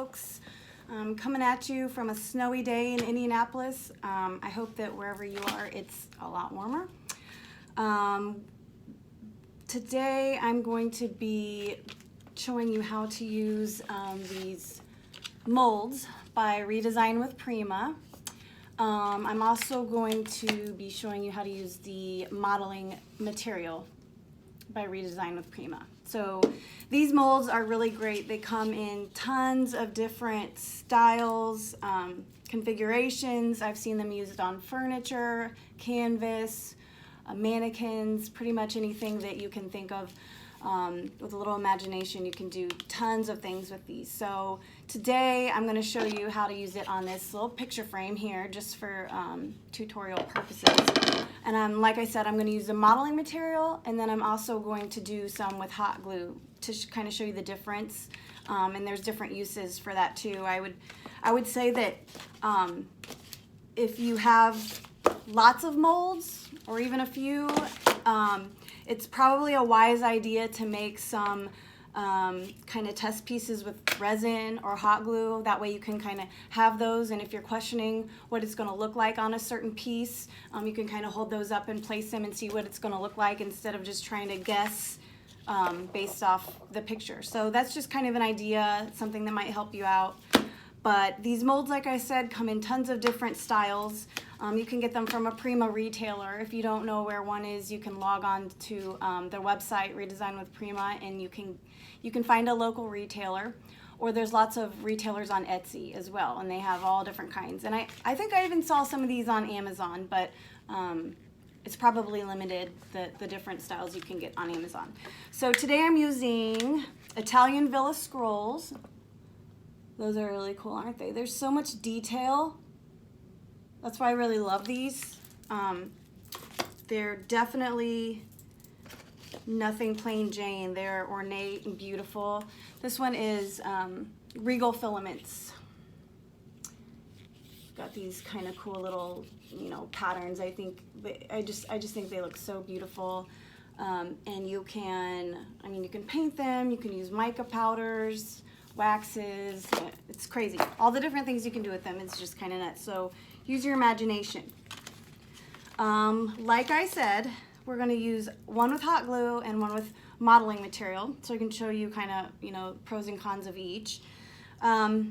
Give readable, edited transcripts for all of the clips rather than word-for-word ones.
folks. Coming at you from a snowy day in Indianapolis. I hope that wherever you are, it's a lot warmer. Today I'm going to be showing you how to use these molds by Redesign with Prima. I'm also going to be showing you how to use the modeling material by Redesign with Prima. So these molds are really great. They come in tons of different styles, configurations. I've seen them used on furniture, canvas, mannequins, pretty much anything that you can think of. With a little imagination, you can do tons of things with these. So today I'm going to show you how to use it on this little picture frame here, just for tutorial purposes. And like I said, I'm going to use the modeling material, and then I'm also going to do some with hot glue to kind of show you the difference. And there's different uses for that too. I would say that if you have lots of molds, or even a few, it's probably a wise idea to make some kind of test pieces with resin or hot glue. That way you can kind of have those, and if you're questioning what it's going to look like on a certain piece, you can kind of hold those up and place them and see what it's going to look like instead of just trying to guess based off the picture. So that's just kind of an idea, something that might help you out. But these molds, like I said, come in tons of different styles. You can get them from a Prima retailer. If you don't know where one is, you can log on to their website, Redesign with Prima, and you can find a local retailer. Or there's lots of retailers on Etsy as well, and they have all different kinds. And I think I even saw some of these on Amazon, but it's probably limited, the different styles you can get on Amazon. So today I'm using Italian Villa scrolls. Those are really cool, aren't they? There's so much detail. That's why I really love these. They're definitely nothing plain Jane. They're ornate and beautiful. This one is regal filaments. Got these kind of cool little, patterns. I just think they look so beautiful. And you can paint them. You can use mica powders, waxes. It's crazy. All the different things you can do with them. It's just kind of nuts. So use your imagination. Like I said, we're going to use one with hot glue and one with modeling material, so I can show you kind of, pros and cons of each. The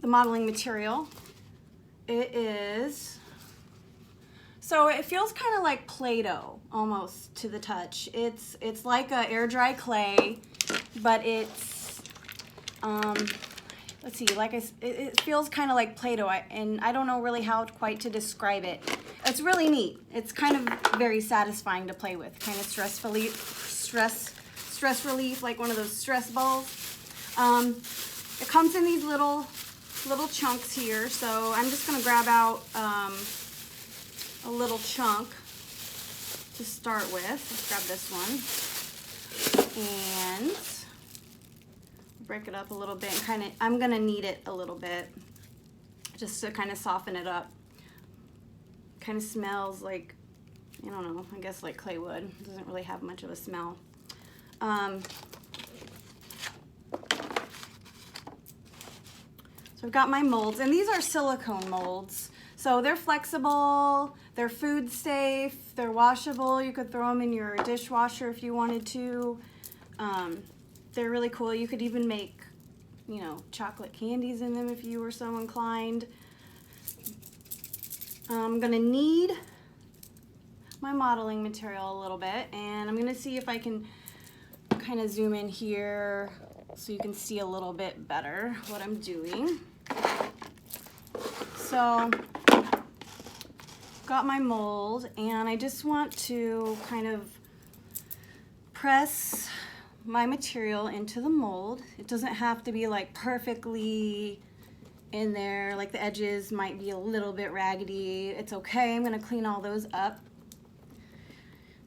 modeling material, it feels kind of like Play-Doh almost to the touch. It's like a air dry clay, but it's let's see, it feels kind of like Play-Doh, and I don't know really how quite to describe it. It's really neat. It's kind of very satisfying to play with, kind of stress relief, like one of those stress balls. It comes in these little chunks here, so I'm just going to grab out a little chunk to start with. Let's grab this one and break it up a little bit, and I'm gonna knead it a little bit just to kind of soften it up. Kind of smells like, I don't know, I guess like clay wood. It doesn't really have much of a smell. So I've got my molds, and these are silicone molds. So they're flexible, they're food safe, they're washable. You could throw them in your dishwasher if you wanted to. They're really cool. You could even make, chocolate candies in them if you were so inclined. I'm gonna knead my modeling material a little bit, and I'm gonna see if I can kind of zoom in here so you can see a little bit better what I'm doing. So, got my mold, and I just want to kind of press my material into the mold. It doesn't have to be like perfectly in there, like the edges might be a little bit raggedy. It's okay, I'm gonna clean all those up.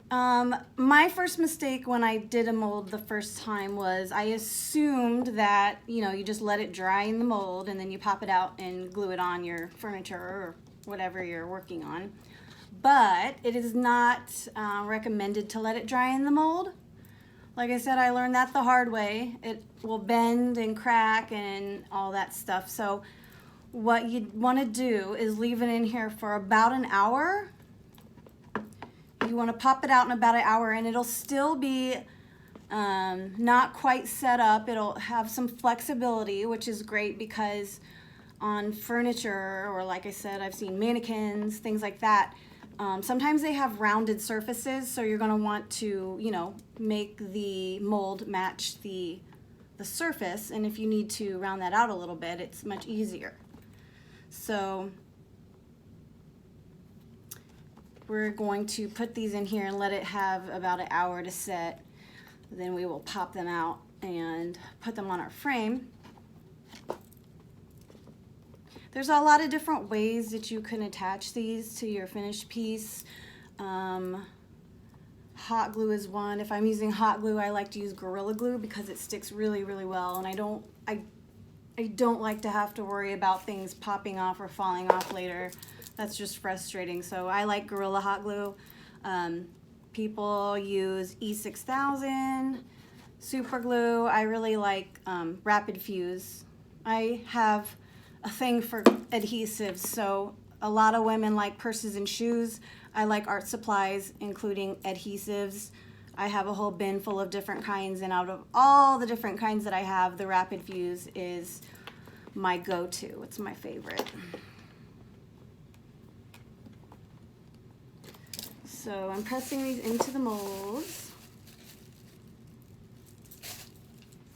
My first mistake when I did a mold the first time was I assumed that, you just let it dry in the mold and then you pop it out and glue it on your furniture or whatever you're working on. But it is not recommended to let it dry in the mold. Like I said, I learned that the hard way. It will bend and crack and all that stuff. So what you want to do is leave it in here for about an hour. You want to pop it out in about an hour, and it'll still be not quite set up. It'll have some flexibility, which is great because on furniture, or like I said, I've seen mannequins, things like that. Sometimes they have rounded surfaces, so you're going to want to, you know, make the mold match the surface, and if you need to round that out a little bit, it's much easier. So we're going to put these in here and let it have about an hour to set. Then we will pop them out and put them on our frame. There's a lot of different ways that you can attach these to your finished piece. Hot glue is one. If I'm using hot glue, I like to use Gorilla Glue because it sticks really, really well, and I don't like to have to worry about things popping off or falling off later. That's just frustrating. So I like Gorilla Hot Glue. People use E6000, Super Glue. I really like Rapid Fuse. I have a thing for adhesives, so a lot of women like purses and shoes. I like art supplies, including adhesives. I have a whole bin full of different kinds, and out of all the different kinds that I have, the Rapid Fuse is my go-to. It's my favorite. So I'm pressing these into the molds.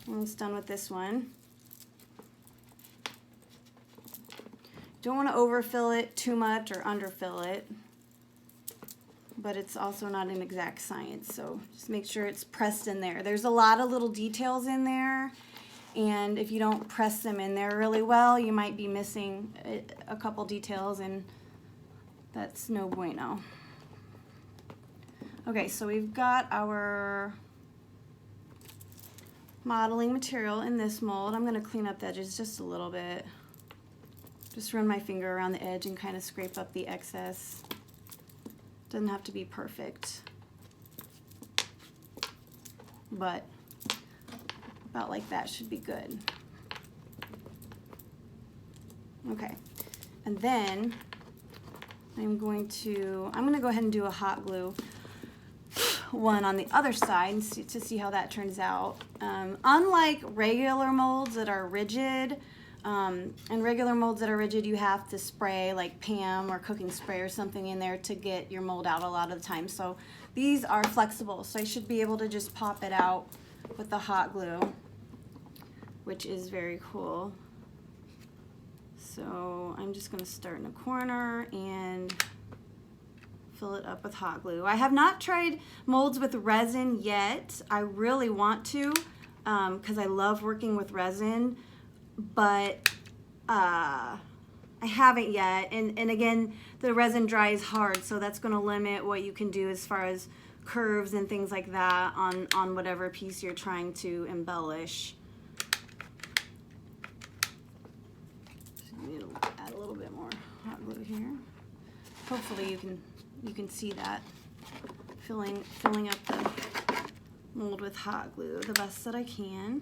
Almost done with this one. Don't want to overfill it too much or underfill it, but it's also not an exact science, so just make sure it's pressed in there. There's a lot of little details in there, and if you don't press them in there really well, you might be missing a couple details, and that's no bueno. Okay, so we've got our modeling material in this mold. I'm going to clean up the edges just a little bit. Just run my finger around the edge and kind of scrape up the excess. Doesn't have to be perfect, but about like that should be good. Okay, and then I'm going to go ahead and do a hot glue one on the other side to see how that turns out. Unlike regular molds that are rigid, and regular molds that are rigid, you have to spray like Pam or cooking spray or something in there to get your mold out a lot of the time. So these are flexible, so I should be able to just pop it out with the hot glue, which is very cool. So I'm just going to start in a corner and fill it up with hot glue. I have not tried molds with resin yet. I really want to because I love working with resin, but I haven't yet, and again, the resin dries hard, so that's going to limit what you can do as far as curves and things like that on whatever piece you're trying to embellish. So I need to add a little bit more hot glue here. Hopefully you can see that filling up the mold with hot glue the best that I can.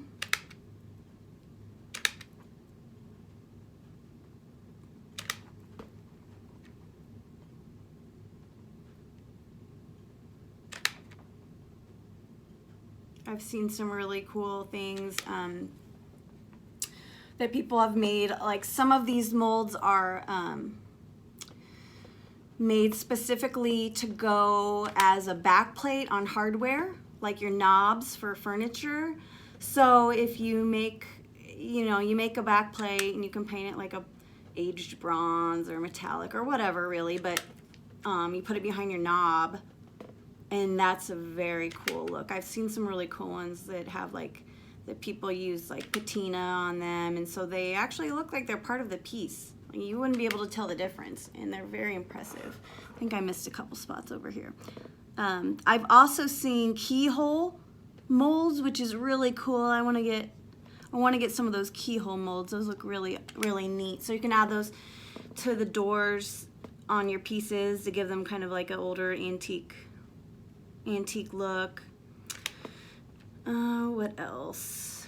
I've seen some really cool things that people have made. Like some of these molds are made specifically to go as a back plate on hardware, like your knobs for furniture. So if you make, you make a back plate and you can paint it like a aged bronze or metallic or whatever really, but you put it behind your knob, and that's a very cool look. I've seen some really cool ones that have that people use like patina on them, and so they actually look like they're part of the piece. You wouldn't be able to tell the difference, and they're very impressive. I think I missed a couple spots over here. I've also seen keyhole molds, which is really cool. I want to get some of those keyhole molds. Those look really, really neat. So you can add those to the doors on your pieces to give them kind of like an older antique look. What else?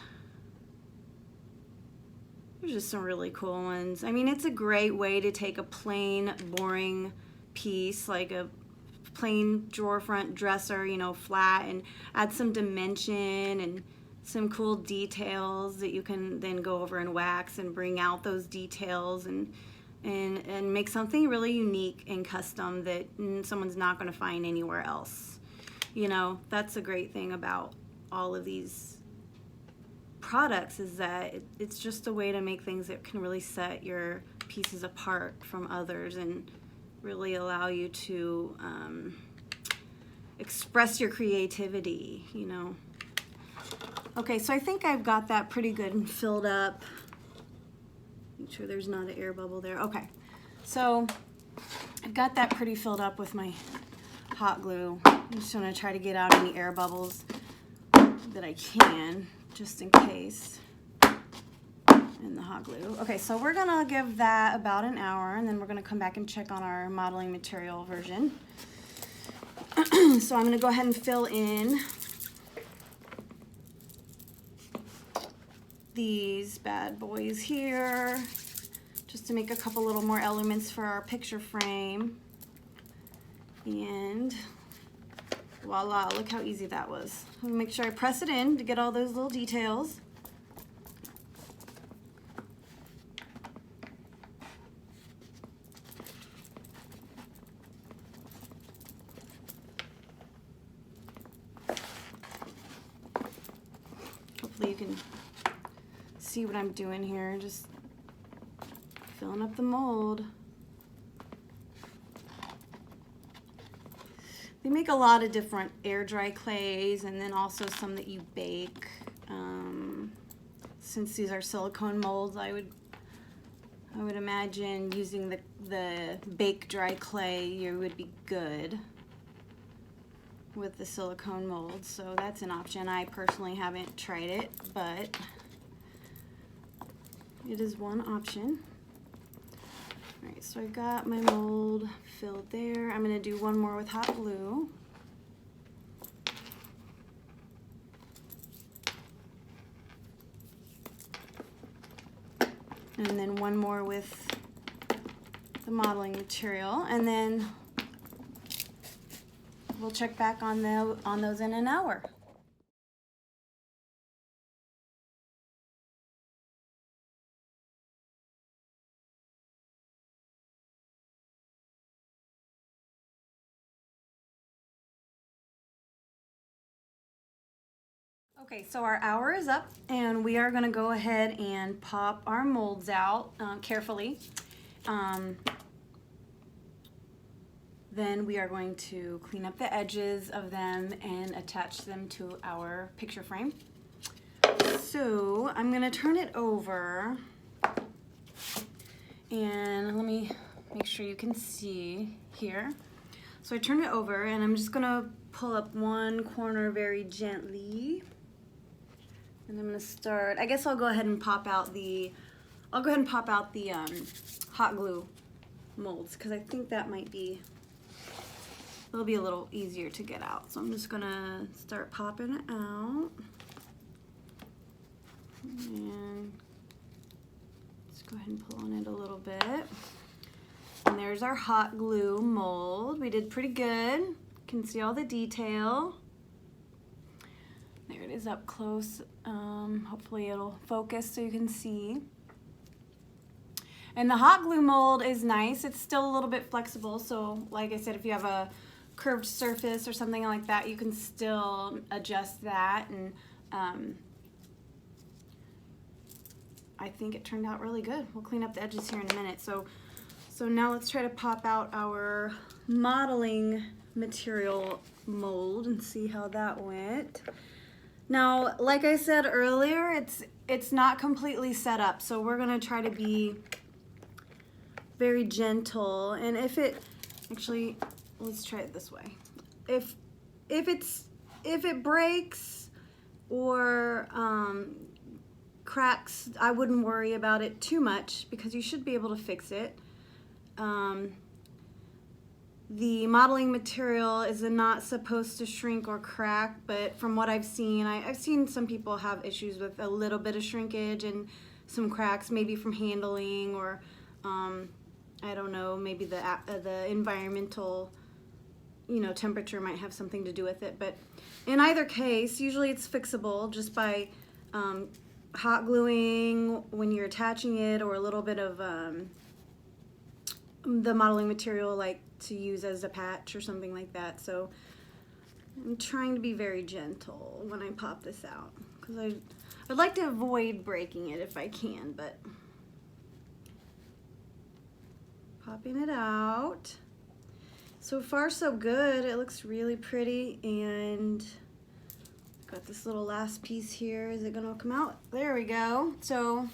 There's just some really cool ones. I mean, it's a great way to take a plain, boring piece, like a plain drawer front dresser, you know, flat, and add some dimension and some cool details that you can then go over and wax and bring out those details and make something really unique and custom that someone's not going to find anywhere else. You know, that's a great thing about all of these products, is that it's just a way to make things that can really set your pieces apart from others and really allow you to express your creativity, you know. Okay, so I think I've got that pretty good and filled up. Make sure there's not an air bubble there. Okay, so I've got that pretty filled up with my hot glue. I'm just gonna try to get out any air bubbles that I can, just in case, in the hot glue. Okay, so we're gonna give that about an hour, and then we're gonna come back and check on our modeling material version. So I'm gonna go ahead and fill in these bad boys here, just to make a couple little more elements for our picture frame. And voila, look how easy that was. I'll make sure I press it in to get all those little details. Hopefully you can see what I'm doing here, just filling up the mold. They make a lot of different air dry clays, and then also some that you bake. Since these are silicone molds, I would imagine using the bake dry clay, you would be good with the silicone molds. So that's an option. I personally haven't tried it, but it is one option. All right, so I got my mold filled there. I'm gonna do one more with hot glue. And then one more with the modeling material, and then we'll check back on those in an hour. Okay, so our hour is up, and we are going to go ahead and pop our molds out carefully. Then we are going to clean up the edges of them and attach them to our picture frame. So I'm going to turn it over, and let me make sure you can see here. So I turn it over, and I'm just going to pull up one corner very gently. And I'm gonna start, I guess I'll go ahead and pop out the, hot glue molds, because I think that might be, it'll be a little easier to get out. So I'm just gonna start popping it out. And let's go ahead and pull on it a little bit. And there's our hot glue mold. We did pretty good. You can see all the detail. There it is up close. Hopefully it'll focus so you can see. And the hot glue mold is nice. It's still a little bit flexible, so like I said, if you have a curved surface or something like that, you can still adjust that. And I think it turned out really good. We'll clean up the edges here in a minute. So now let's try to pop out our modeling material mold and see how that went. Now, like I said earlier, it's not completely set up, so we're gonna try to be very gentle. And if it, actually, let's try it this way. If it breaks or cracks, I wouldn't worry about it too much, because you should be able to fix it. the modeling material is not supposed to shrink or crack, but from what I've seen, I've seen some people have issues with a little bit of shrinkage and some cracks, maybe from handling, or I don't know, maybe the environmental, you know, temperature might have something to do with it. But in either case, usually it's fixable just by hot gluing when you're attaching it, or a little bit of the modeling material, like to use as a patch or something like that. So I'm trying to be very gentle when I pop this out, because I'd like to avoid breaking it if I can. But popping it out. So far so good. It looks really pretty, and got this little last piece here. Is it gonna come out? There we go. So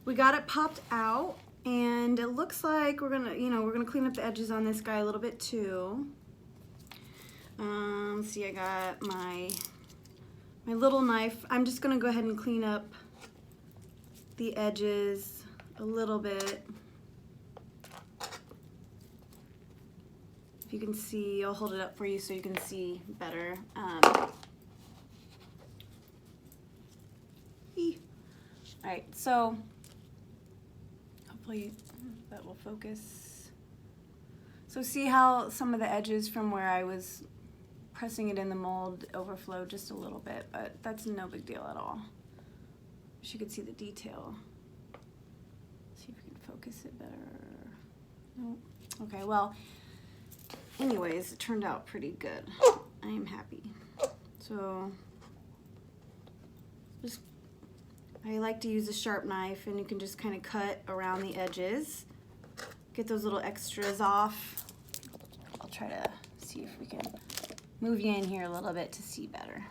we got it popped out, and it looks like we're gonna clean up the edges on this guy a little bit too. See, I got my little knife. I'm just gonna go ahead and clean up the edges a little bit. If you can see, I'll hold it up for you so you can see better. All right, so hopefully that will focus. So see how some of the edges from where I was pressing it in the mold overflowed just a little bit, but that's no big deal at all. Wish you could see the detail. See if we can focus it better. Nope. Okay, well, anyways, it turned out pretty good. I am happy. So just, I like to use a sharp knife, and you can just kind of cut around the edges, get those little extras off. I'll try to see if we can move you in here a little bit to see better.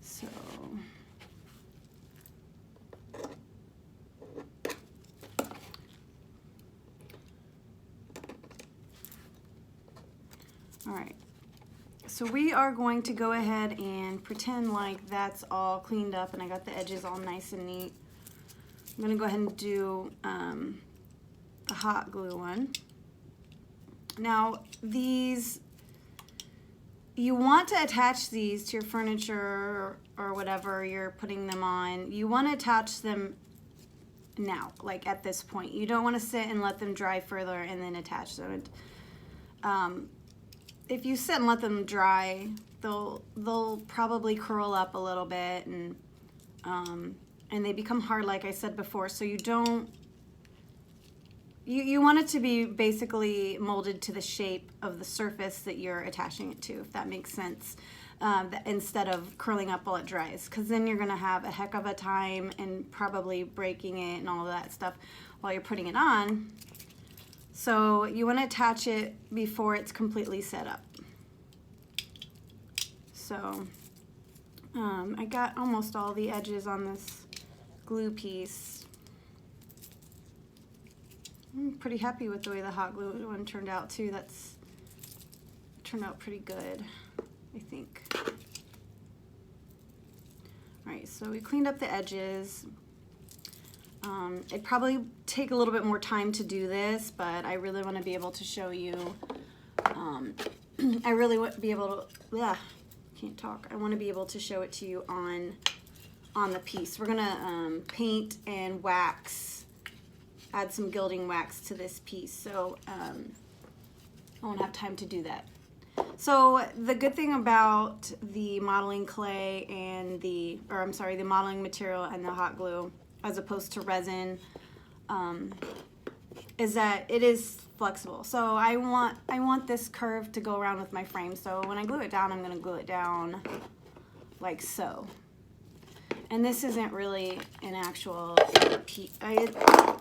So all right. So we are going to go ahead and pretend like that's all cleaned up and I got the edges all nice and neat. I'm going to go ahead and do a hot glue one. Now these, you want to attach these to your furniture or whatever you're putting them on. You want to attach them now, like at this point. You don't want to sit and let them dry further and then attach them. If you sit and let them dry, they'll probably curl up a little bit, and they become hard, like I said before. So you don't, you want it to be basically molded to the shape of the surface that you're attaching it to, if that makes sense, instead of curling up while it dries, because then you're gonna have a heck of a time and probably breaking it and all of that stuff while you're putting it on. So you want to attach it before it's completely set up. So I got almost all the edges on this glue piece. I'm pretty happy with the way the hot glue one turned out too. That's turned out pretty good, I think. All right, so we cleaned up the edges. It'd probably take a little bit more time to do this, but I really want to be able to show you. I really want to be able to. Can't talk. I want to be able to show it to you on the piece. We're gonna paint and wax, add some gilding wax to this piece. So I won't have time to do that. So the good thing about the modeling clay and the modeling material and the hot glue, as opposed to resin, is that it is flexible. So I want this curve to go around with my frame. So when I glue it down, I'm going to glue it down like so. And this isn't really an actual piece.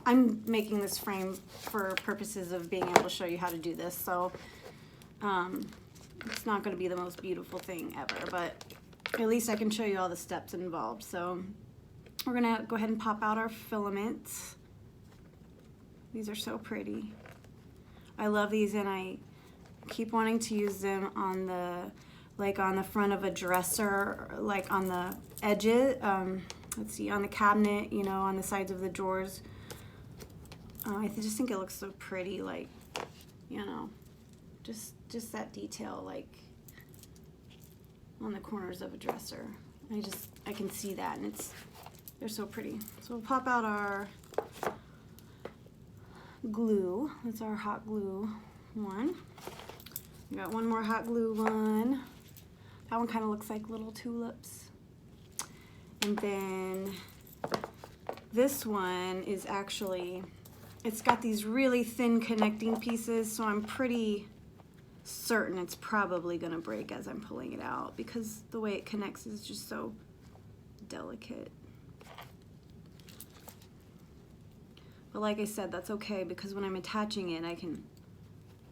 I'm making this frame for purposes of being able to show you how to do this. So it's not going to be the most beautiful thing ever, but at least I can show you all the steps involved. So we're gonna go ahead and pop out our filaments. These are so pretty. I love these, and I keep wanting to use them on the, like on the front of a dresser, like on the edges, let's see, on the cabinet, you know, on the sides of the drawers. I just think it looks so pretty, like, you know, just that detail, like, on the corners of a dresser. I can see that, and they're so pretty. So we'll pop out our glue. That's our hot glue one. We got one more hot glue one. That one kind of looks like little tulips. And then this one is actually, it's got these really thin connecting pieces, so I'm pretty certain it's probably gonna break as I'm pulling it out because the way it connects is just so delicate. But like I said, that's okay because when I'm attaching it, I can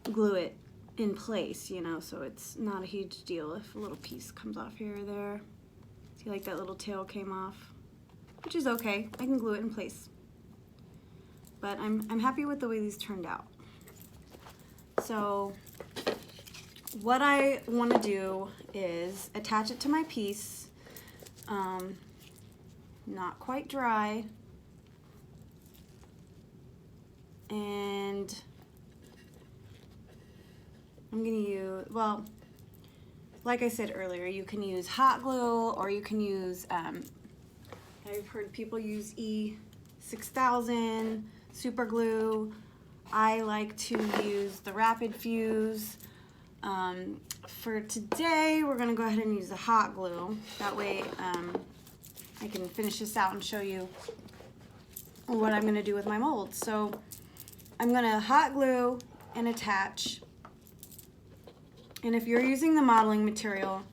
glue it in place, you know, so it's not a huge deal if a little piece comes off here or there. See, like that little tail came off, which is okay. I can glue it in place. But I'm happy with the way these turned out. So what I want to do is attach it to my piece, not quite dry, and I'm going to use, well, like I said earlier, you can use hot glue or you can use, I've heard people use E6000 super glue. I like to use the rapid fuse. For today, we're going to go ahead and use the hot glue. That way I can finish this out and show you what I'm going to do with my mold. So I'm going to hot glue and attach. And if you're using the modeling material,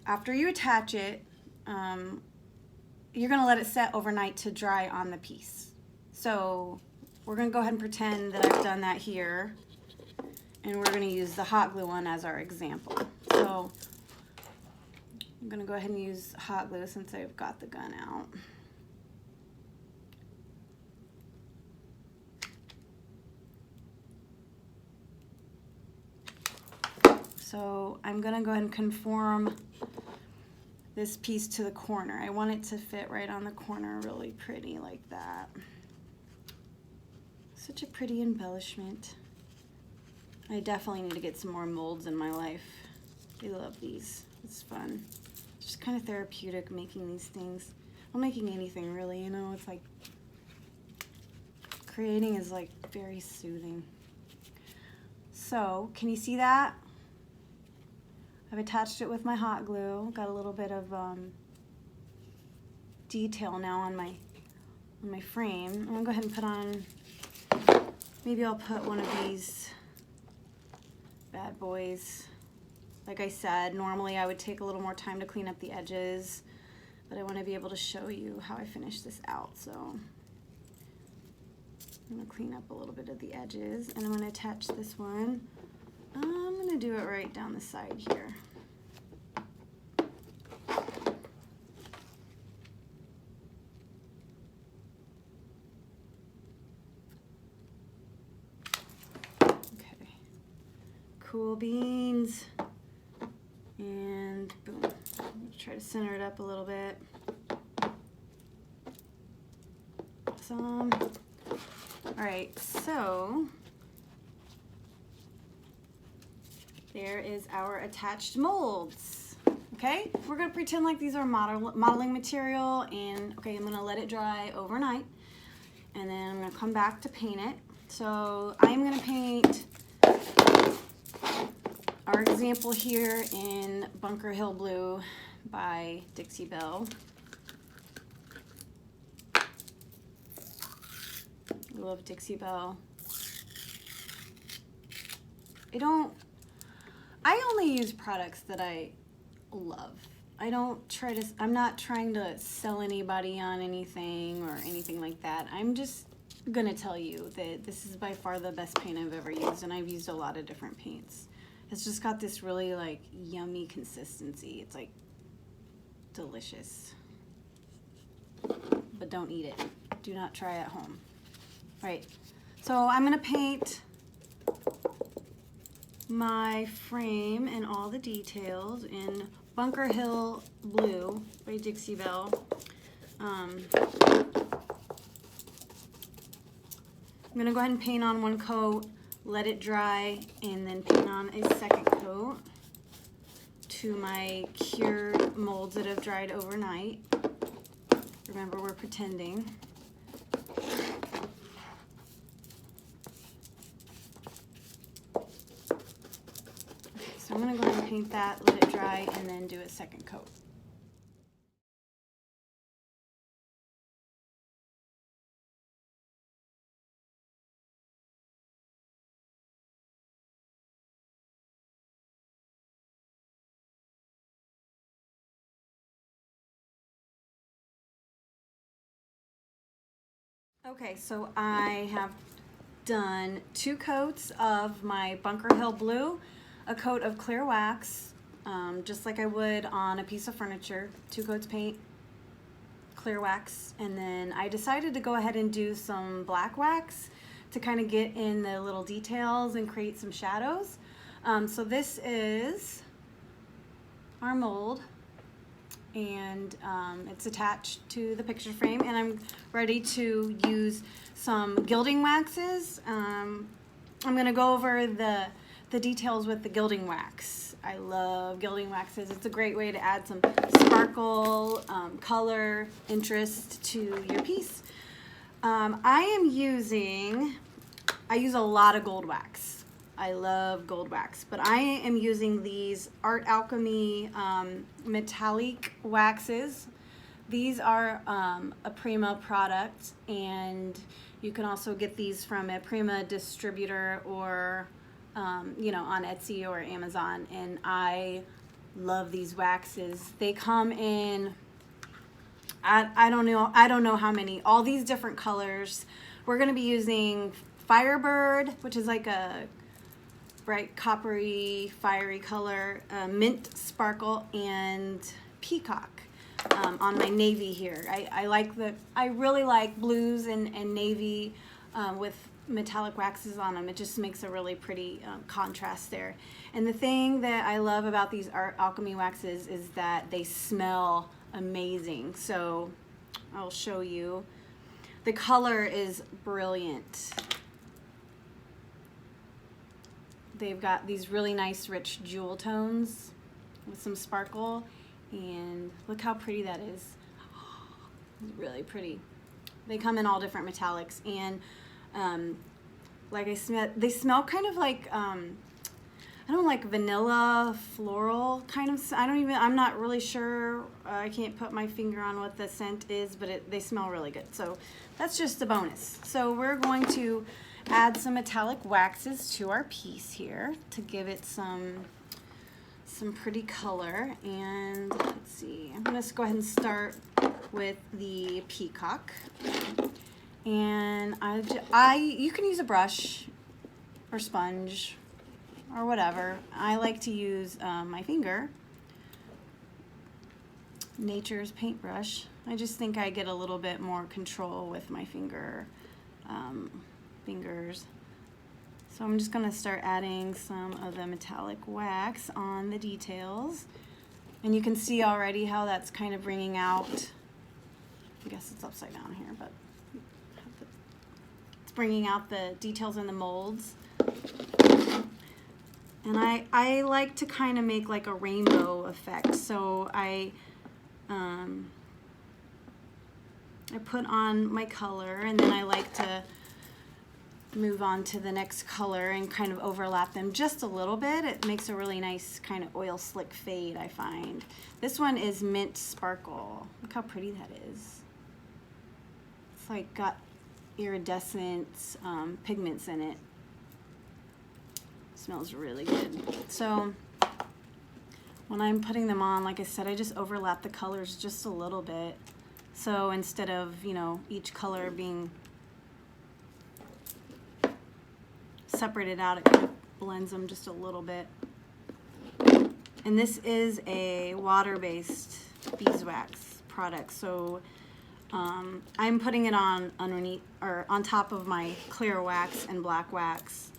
after you attach it, you're going to let it set overnight to dry on the piece. So we're going to go ahead and pretend that I've done that here. And we're going to use the hot glue one as our example. So I'm going to go ahead and use hot glue since I've got the gun out. So I'm going to go ahead and conform this piece to the corner. I want it to fit right on the corner really pretty like that. Such a pretty embellishment. I definitely need to get some more molds in my life. I love these. It's fun. It's just kind of therapeutic making these things. Well, making anything really, you know, it's like creating is like very soothing. So, can you see that? I've attached it with my hot glue. Got a little bit of detail now on my frame. I'm gonna go ahead and put on, maybe I'll put one of these bad boys. Like I said, normally I would take a little more time to clean up the edges, but I want to be able to show you how I finish this out. So I'm gonna clean up a little bit of the edges, and I'm gonna attach this one. I'm gonna do it right down the side here. Okay, cool beans, and boom. Try to center it up a little bit. Awesome. All right, so there is our attached molds. Okay, we're gonna pretend like these are modeling material, and okay, I'm gonna let it dry overnight, and then I'm gonna come back to paint it. So I'm gonna paint our example here in Bunker Hill Blue by Dixie Belle. I love Dixie Belle. I only use products that I love. I'm not trying to sell anybody on anything or anything like that. I'm just gonna tell you that this is by far the best paint I've ever used, and I've used a lot of different paints. It's just got this really like yummy consistency. It's like delicious. But don't eat it. Do not try at home. All right, so I'm gonna paint my frame and all the details in Bunker Hill Blue by Dixie Belle. I'm gonna go ahead and paint on one coat, let it dry, and then paint on a second coat to my cured molds that have dried overnight. Remember, we're pretending. Okay, so I'm gonna go ahead and paint that, let it dry, and then do a second coat. Okay, so I have done 2 coats of my Bunker Hill Blue, a coat of clear wax, just like I would on a piece of furniture. 2 coats paint, clear wax, and then I decided to go ahead and do some black wax to kind of get in the little details and create some shadows. So this is our mold, and it's attached to the picture frame, and I'm ready to use some gilding waxes. I'm going to go over the details with the gilding wax. I love gilding waxes. It's a great way to add some sparkle, color, interest to your piece. I use a lot of gold wax. I love gold wax, but I am using these Art Alchemy metallic waxes. These are a Prima product, and you can also get these from a Prima distributor or you know, on Etsy or Amazon. And I love these waxes. They come in I don't know how many, all these different colors. We're going to be using Firebird, which is like a bright coppery fiery color, mint sparkle, and peacock on my navy here. I really like blues and navy with metallic waxes on them. It just makes a really pretty contrast there. And the thing that I love about these Art Alchemy waxes is that they smell amazing. So I'll show you. The color is brilliant. They've got these really nice rich jewel tones with some sparkle, and look how pretty that is. It's really pretty. They come in all different metallics, and like they smell kind of like I don't like vanilla floral kind of. I'm not really sure. I can't put my finger on what the scent is, but they smell really good. So that's just a bonus. So we're going to add some metallic waxes to our piece here to give it some pretty color. And let's see, I'm gonna go ahead and start with the peacock. And you can use a brush or sponge or whatever. I like to use my finger, Nature's paintbrush. I just think I get a little bit more control with my fingers. So I'm just going to start adding some of the metallic wax on the details. And you can see already how that's kind of bringing out, I guess it's upside down here, but it's bringing out the details in the molds. And I like to kind of make like a rainbow effect. So I put on my color, and then I like to move on to the next color and kind of overlap them just a little bit. It makes a really nice kind of oil slick fade, I find. This one is Mint Sparkle. Look how pretty that is. It's like got iridescent pigments in it. Smells really good. So when I'm putting them on, like I said, I just overlap the colors just a little bit. So instead of, you know, each color being separated out, it kind of blends them just a little bit. And this is a water-based beeswax product, so I'm putting it on underneath or on top of my clear wax and black wax.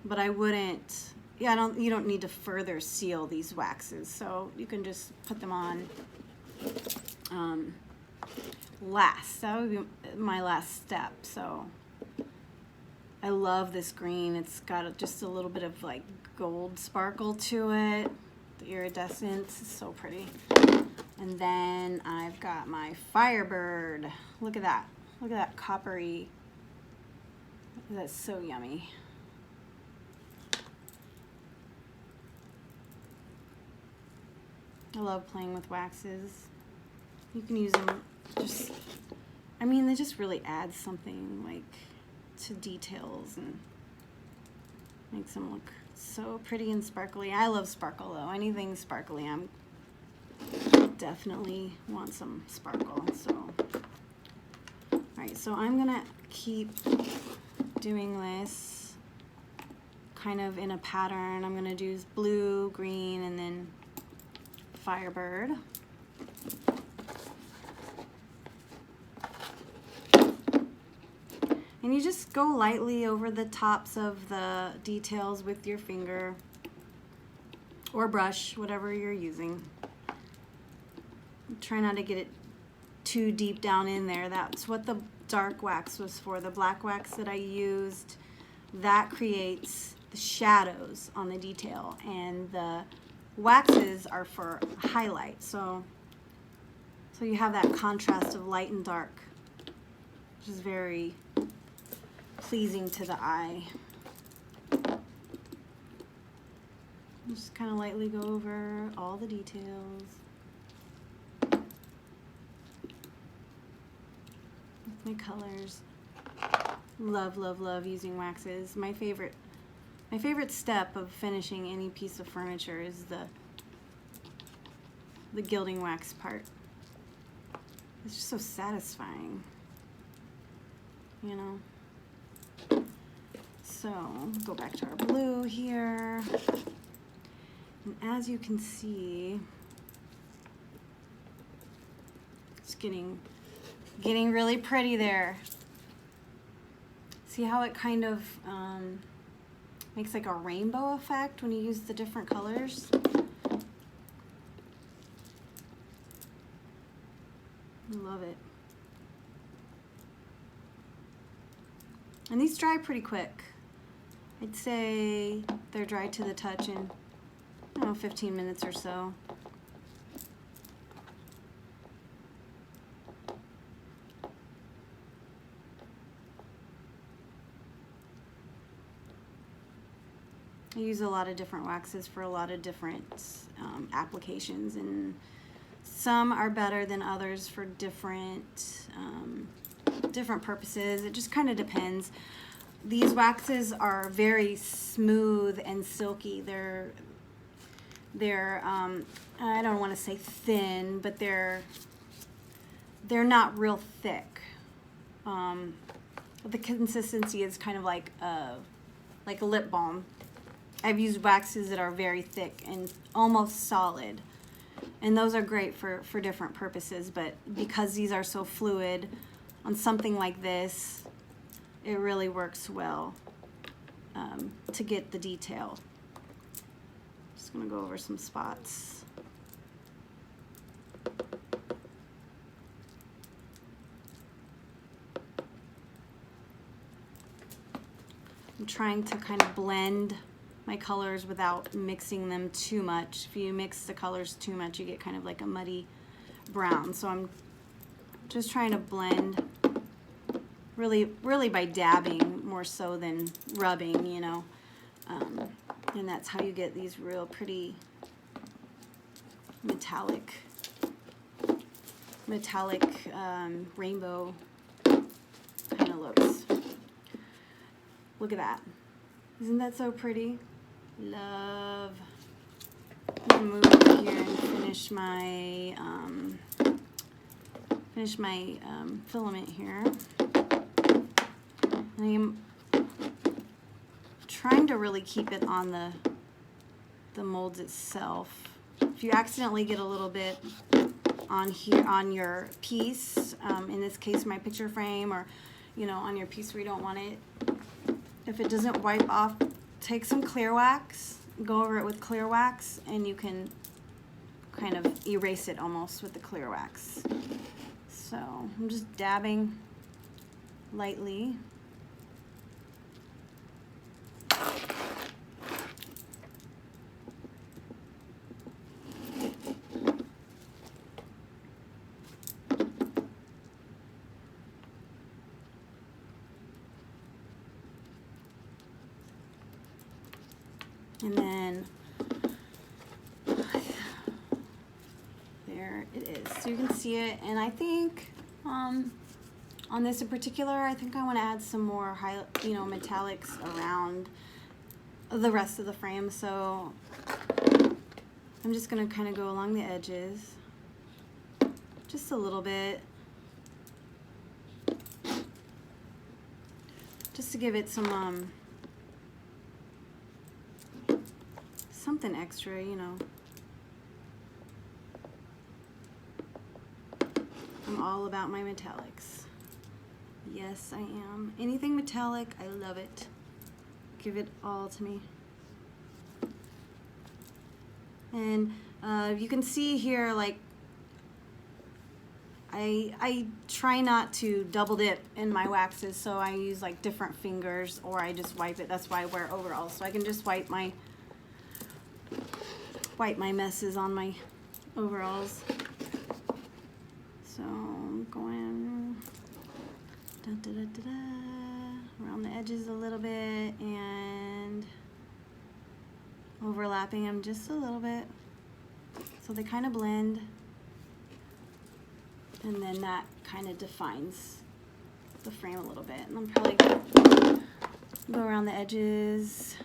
But I wouldn't, you don't need to further seal these waxes, so you can just put them on last. That would be my last step. So I love this green. It's got just a little bit of like gold sparkle to it. The iridescence is so pretty. And then I've got my Firebird. Look at that. Look at that coppery. That's so yummy. I love playing with waxes. You can use them just, I mean, they just really add something like to details and makes them look so pretty and sparkly. I love sparkle though. Anything sparkly, I'm definitely want some sparkle. So, all right, so I'm gonna keep doing this kind of in a pattern. I'm gonna do blue, green, and then Firebird. And you just go lightly over the tops of the details with your finger or brush, whatever you're using. Try not to get it too deep down in there. That's what the dark wax was for. The black wax that I used, that creates the shadows on the detail, and the waxes are for highlight. So you have that contrast of light and dark, which is very pleasing to the eye. Just kind of lightly go over all the details. My colors. Love, love, love using waxes. My favorite step of finishing any piece of furniture is the gilding wax part. It's just so satisfying, you know. So go back to our blue here, and as you can see, it's getting really pretty there. See how it kind of makes like a rainbow effect when you use the different colors? I love it. And these dry pretty quick. I'd say they're dry to the touch in, I don't know, 15 minutes or so. I use a lot of different waxes for a lot of different applications, and some are better than others for different purposes. It just kind of depends. These waxes are very smooth and silky. They're I don't want to say thin, but they're not real thick. The consistency is kind of like a lip balm. I've used waxes that are very thick and almost solid, and those are great for different purposes, but because these are so fluid, on something like this, it really works well to get the detail. Just gonna go over some spots. I'm trying to kind of blend my colors without mixing them too much. If you mix the colors too much, you get kind of like a muddy brown. So I'm just trying to blend really by dabbing more so than rubbing, you know. And that's how you get these real pretty metallic rainbow kind of looks. Look at that. Isn't that so pretty? Love. I'm gonna move over here and finish my filament here. And I'm trying to really keep it on the molds itself. If you accidentally get a little bit on here on your piece, in this case my picture frame, or you know, on your piece where you don't want it, if it doesn't wipe off, take some clear wax, go over it with clear wax, and you can kind of erase it almost with the clear wax. So I'm just dabbing lightly. And then there it is. So you can see it, and I think on this in particular, I think I want to add some more metallics around the rest of the frame. So I'm just going to kind of go along the edges just a little bit, just to give it some something extra, you know. I'm all about my metallics. Yes, I am. Anything metallic, I love it. Give it all to me. And you can see here, like, I try not to double dip in my waxes, so I use like different fingers, or I just wipe it. That's why I wear overalls, so I can just wipe my messes on my overalls. So I'm going around the edges a little bit and overlapping them just a little bit so they kind of blend, and then that kind of defines the frame a little bit. And I'm probably going to go around the edges.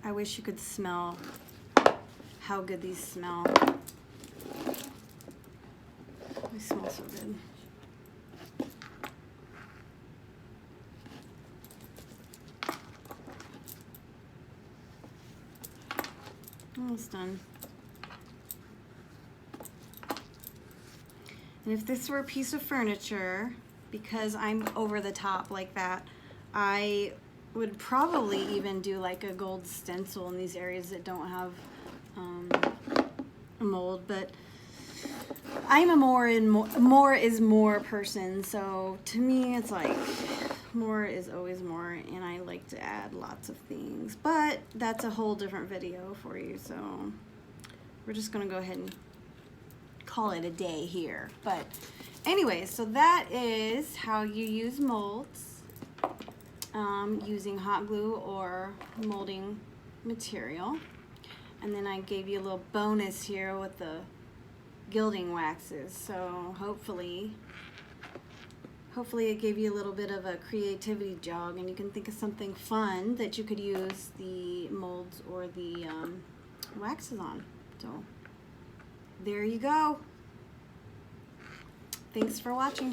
I wish you could smell how good these smell. They smell so good. Almost done. And if this were a piece of furniture, because I'm over the top like that, I would probably even do like a gold stencil in these areas that don't have a mold, but I'm a more is more person, so to me it's like more is always more, and I like to add lots of things, but that's a whole different video for you, so we're just gonna go ahead and call it a day here. But anyways, so that is how you use molds using hot glue or molding material. And then I gave you a little bonus here with the gilding waxes, so hopefully it gave you a little bit of a creativity jog, and you can think of something fun that you could use the molds or the waxes on. So there you go. Thanks for watching.